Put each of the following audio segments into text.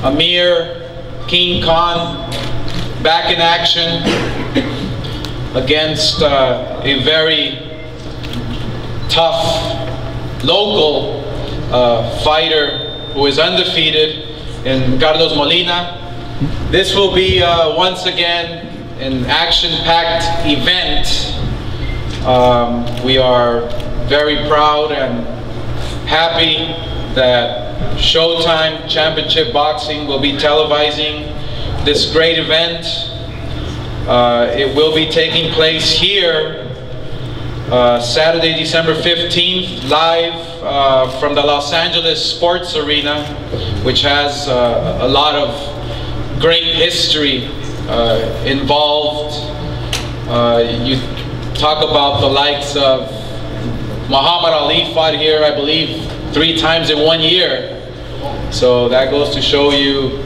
Amir King Khan back in action against a very tough local fighter who is undefeated in Carlos Molina. This will be once again an action-packed event. We are very proud and happy that Showtime Championship Boxing will be televising this great event. It will be taking place here Saturday, December 15th, live from the Los Angeles Sports Arena, which has a lot of great history involved. You talk about the likes of Muhammad Ali fought here, I believe, 3 times in 1 year. So that goes to show you,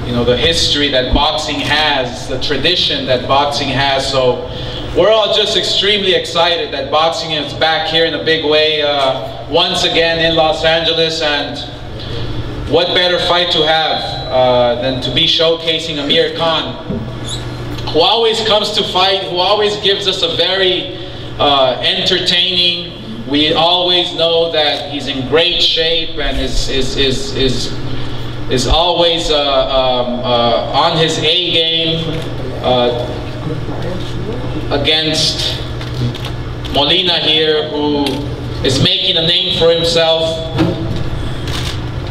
you know, the history that boxing has, the tradition that boxing has. So we're all just extremely excited that boxing is back here in a big way once again in Los Angeles. And what better fight to have than to be showcasing Amir Khan, who always comes to fight, who always gives us a very entertaining. We always know that he's in great shape and is always on his A game against Molina here, who is making a name for himself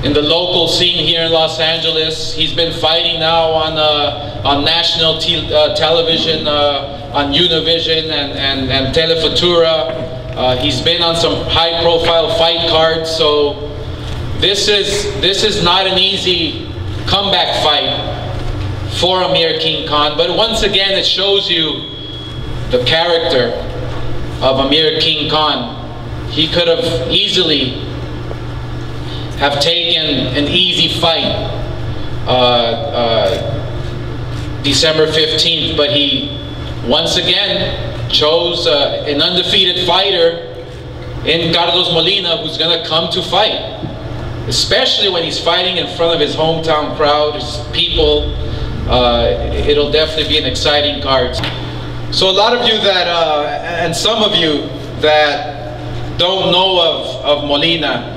in the local scene here in Los Angeles. He's been fighting now on national television, on Univision and Telefutura. He's been on some high-profile fight cards, so this is not an easy comeback fight for Amir King Khan. But once again, it shows you the character of Amir King Khan. He could have easily have taken an easy fight December 15th, but he once again chose an undefeated fighter in Carlos Molina, who's going to come to fight, especially when he's fighting in front of his hometown crowd, his people. It'll definitely be an exciting card. So a lot of you that, and some of you that don't know of Molina,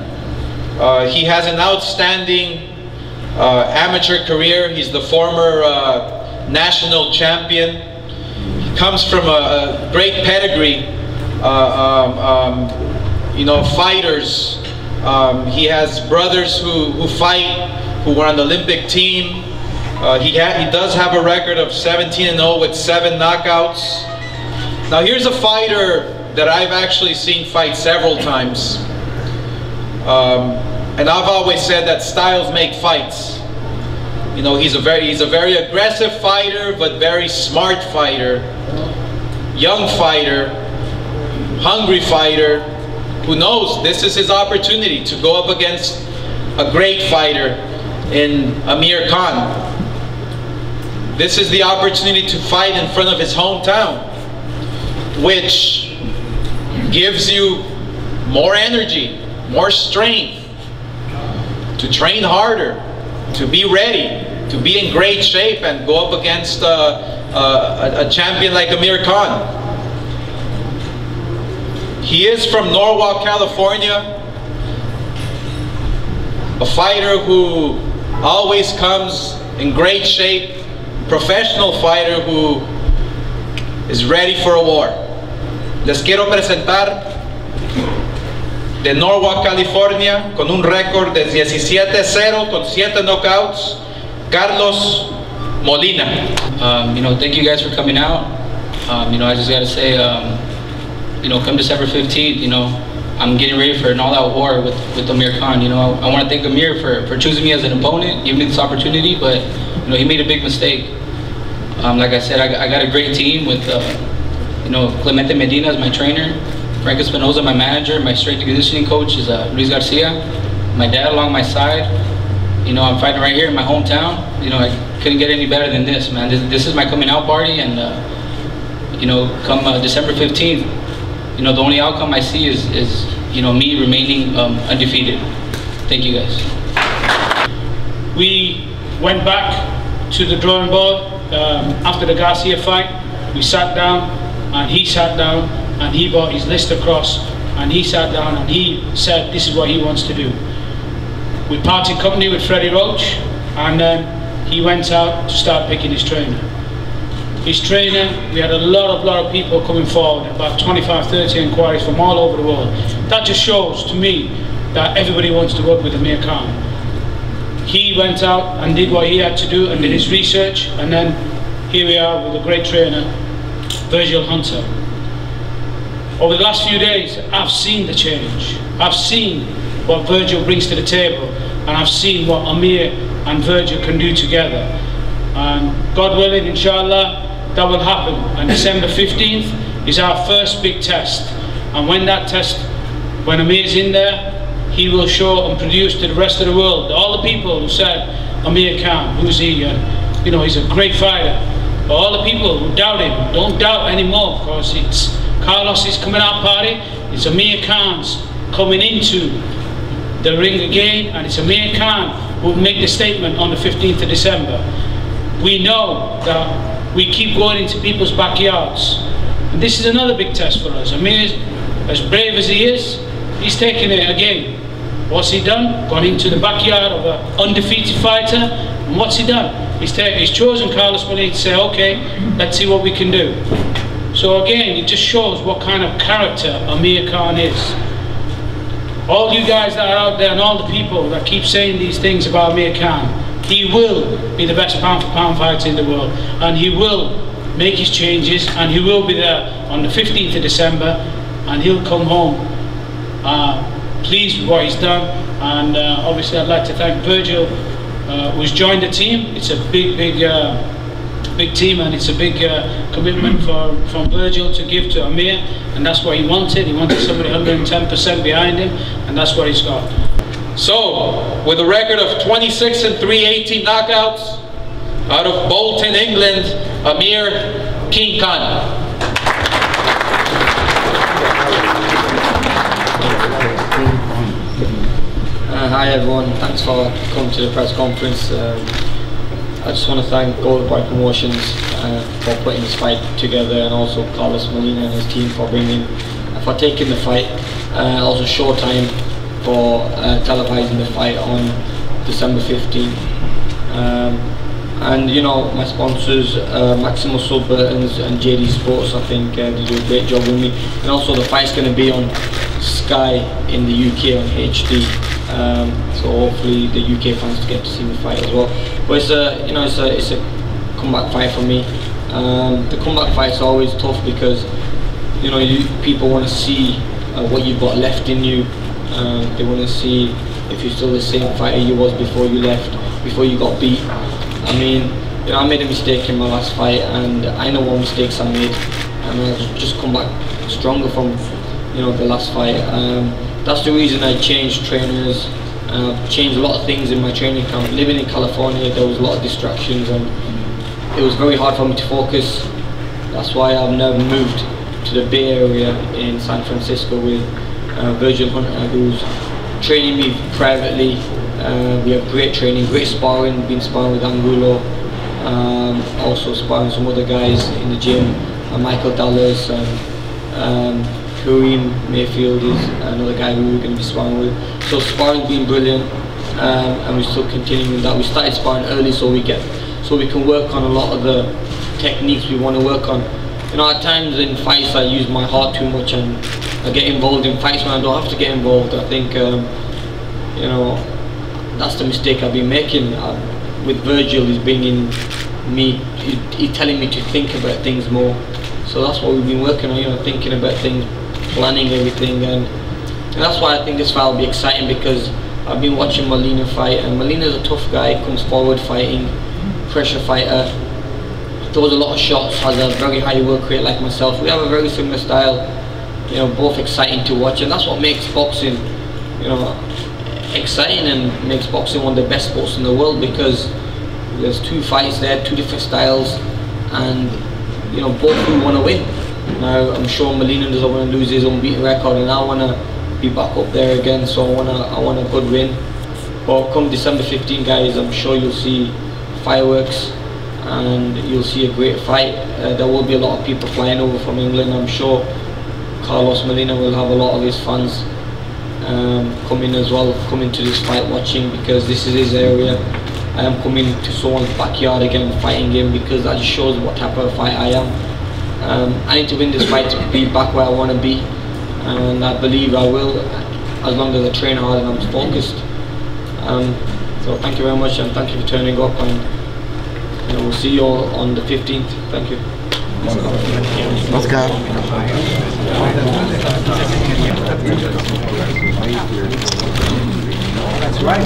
he has an outstanding amateur career. He's the former national champion. He comes from a great pedigree, you know, fighters. He has brothers who fight, who were on the Olympic team. He does have a record of 17-0 with 7 knockouts. Now here's a fighter that I've actually seen fight several times. And I've always said that styles make fights. You know, he's a very aggressive fighter, but very smart fighter, young fighter, hungry fighter, who knows this is his opportunity to go up against a great fighter in Amir Khan. This is the opportunity to fight in front of his hometown, which gives you more energy, more strength, to train harder, to be ready, to be in great shape and go up against a champion like Amir Khan. He is from Norwalk, California, a fighter who always comes in great shape, professional fighter who is ready for a war. Les quiero presentar de Norwalk, California, con un récord de 17-0 con 7 knockouts, Carlos Molina. You know, thank you guys for coming out. You know, I just gotta say, you know, come December 15th, you know, I'm getting ready for an all-out war with Amir Khan. You know, I want to thank Amir for choosing me as an opponent, giving me this opportunity, but, you know, he made a big mistake. Like I said, I got a great team with, you know, Clemente Medina as my trainer, Frank Espinoza, my manager, my strength and conditioning coach is Luis Garcia, my dad along my side. You know, I'm fighting right here in my hometown. You know, I couldn't get any better than this, man. This is my coming out party, and, you know, come December 15th, you know, the only outcome I see is you know, me remaining undefeated. Thank you guys. we went back to the drawing board after the Garcia fight. We sat down, and he sat down, and he brought his list across, and he sat down and he said this is what he wants to do. We parted company with Freddie Roach, and then he went out to start picking his trainer. His trainer, we had a lot of people coming forward, about 25-30 inquiries from all over the world. That just shows to me that everybody wants to work with Amir Khan. He went out and did what he had to do and did his research, and then here we are with a great trainer, Virgil Hunter. Over the last few days, I've seen the change. I've seen what Virgil brings to the table, and I've seen what Amir and Virgil can do together. And God willing, inshallah, that will happen. And December 15th is our first big test. And when that test, when Amir's in there, he will show and produce to the rest of the world, all the people who said, Amir Khan, who's he? You know, he's a great fighter. But all the people who doubt him, don't doubt anymore, because it's Carlos' coming out party, it's Amir Khan's coming into the ring again, and it's Amir Khan who will make the statement on the 15th of December. We know that we keep going into people's backyards, and this is another big test for us. Amir, as brave as he is, he's taking it again. What's he done? Gone into the backyard of an undefeated fighter, and what's he done? He's chosen Carlos Molina to say, okay, let's see what we can do. So again, it just shows what kind of character Amir Khan is. All you guys that are out there and all the people that keep saying these things about Amir Khan, he will be the best pound for pound fighter in the world, and he will make his changes, and he will be there on the 15th of December, and he'll come home pleased with what he's done. And obviously I'd like to thank Virgil, who's joined the team. It's a big team, and it's a big commitment from Virgil to give to Amir, and that's what he wanted. He wanted somebody 110% behind him, and that's what he's got. So, with a record of 26-3, 18 knockouts, out of Bolton, England, Amir King Khan. Hi everyone, thanks for coming to the press conference. I just want to thank Golden Boy Promotions for putting this fight together, and also Carlos Molina and his team for taking the fight. Also Showtime for televising the fight on December 15th. And you know, my sponsors, Maximus Sulbertons and JD Sports, I think they do a great job with me. And also the fight's going to be on Sky in the UK on HD. So hopefully the UK fans get to see me fight as well. But it's a comeback fight for me. The comeback fight's always tough because people want to see what you've got left in you. They want to see if you're still the same fighter you was before you left, before you got beat. I mean, I made a mistake in my last fight, and I know what mistakes I made, and I've just come back stronger from the last fight. That's the reason I changed trainers, and I've changed a lot of things in my training camp. Living in California, there was a lot of distractions, and it was very hard for me to focus. That's why I've now moved to the Bay Area in San Francisco with Virgil Hunter, who's training me privately. We have great training, great sparring. Been sparring with Angulo, also sparring some other guys in the gym, Michael Dallas, and Kareem Mayfield is another guy who we're going to be sparring with. So sparring's been brilliant, and we're still continuing that. We started sparring early so we can work on a lot of the techniques we want to work on. At times in fights I use my heart too much, and I get involved in fights when I don't have to get involved. I think that's the mistake I've been making. With Virgil, he's bringing me, he's telling me to think about things more. So that's what we've been working on, thinking about things, planning everything, and that's why I think this fight will be exciting, because I've been watching Molina fight, and Molina's a tough guy, comes forward fighting, pressure fighter, throws a lot of shots, has a very high work rate like myself. We have a very similar style, both exciting to watch, and that's what makes boxing, exciting, and makes boxing one of the best sports in the world, because there's two fights there, two different styles, and both who want to win. Now I'm sure Molina doesn't want to lose his unbeaten record, and I want to be back up there again, so I want a good win. But come December 15, guys, I'm sure you'll see fireworks and you'll see a great fight. There will be a lot of people flying over from England. I'm sure Carlos Molina will have a lot of his fans coming as well, coming to this fight, watching, because this is his area. I am coming to someone's backyard again, fighting him, because that just shows what type of fight I am. I need to win this fight to be back where I want to be, and I believe I will, as long as I train hard and I'm focused. So thank you very much, and thank you for turning up, and we'll see you all on the 15th. Thank you. Let's go. That's right.